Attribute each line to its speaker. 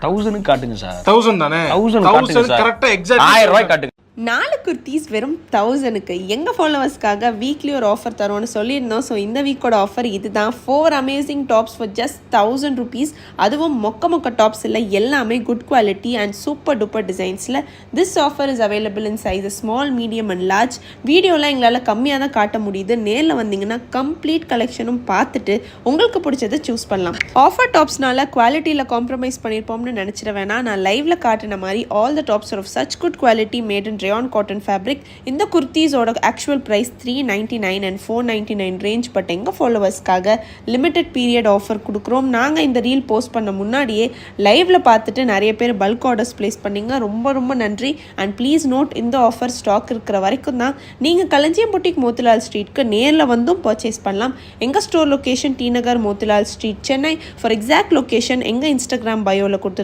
Speaker 1: 1000 காட்டுங்க சார்.
Speaker 2: 1000 தானே?
Speaker 1: 1000
Speaker 2: கரெக்டா எக்ஸாக்ட்
Speaker 1: 1000 ரூபாய் காட்டுங்க.
Speaker 3: 4 குர்த்திஸ் வெறும் 1000க்கு எங்கள் ஃபாலோவர்ஸ்க்காக வீக்லி ஒரு ஆஃபர் தரோன்னு சொல்லியிருந்தோம். ஸோ இந்த வீக்கோட ஆஃபர் இதுதான். 4 amazing tops for just 1000 rupees. அதுவும் மொக்க டாப்ஸ் இல்லை, எல்லாமே good quality and super duper டிசைன்ஸில். This offer is available in sizes small, medium and large. வீடியோவில் எங்களால் கம்மியாக தான் காட்ட முடியுது. நேரில் வந்தீங்கன்னா கம்ப்ளீட் கலெக்ஷனும் பார்த்துட்டு உங்களுக்கு பிடிச்சதை சூஸ் பண்ணலாம். ஆஃபர் டாப்ஸ்னால குவாலிட்டியில் காம்ப்ரமைஸ் பண்ணியிருப்போம்னு நினச்சிட வேணாம். நான் லைவ்ல காட்டின மாதிரி all the tops of such good quality made in rayon cotton fabric. இந்த குர்த்திஸோட actual price 399 and 499 range. But எங்கள் ஃபாலோவர்ஸ்க்காக லிமிடெட் பீரியட் ஆஃபர் கொடுக்குறோம். நாங்கள் இந்த ரீல் போஸ்ட் பண்ண முன்னாடியே லைவ்ல பார்த்துட்டு நிறைய பேர் பல்க் ஆர்டர்ஸ் பிளேஸ் பண்ணிங்க. ரொம்ப நன்றி. அண்ட் ப்ளீஸ் நோட், இந்த ஆஃபர் ஸ்டாக் இருக்கிற வரைக்கும் தான். நீங்கள் களஞ்சியம் புட்டிக் மோத்திலால் ஸ்ட்ரீட்க்கு நேரில் வந்தும் பர்ச்சேஸ் பண்ணலாம். எங்கள் store location T Nagar Motilal street, Chennai. For exact location எங்கள் இன்ஸ்டாகிராம் பயோவில் கொடுத்துருக்கோம்.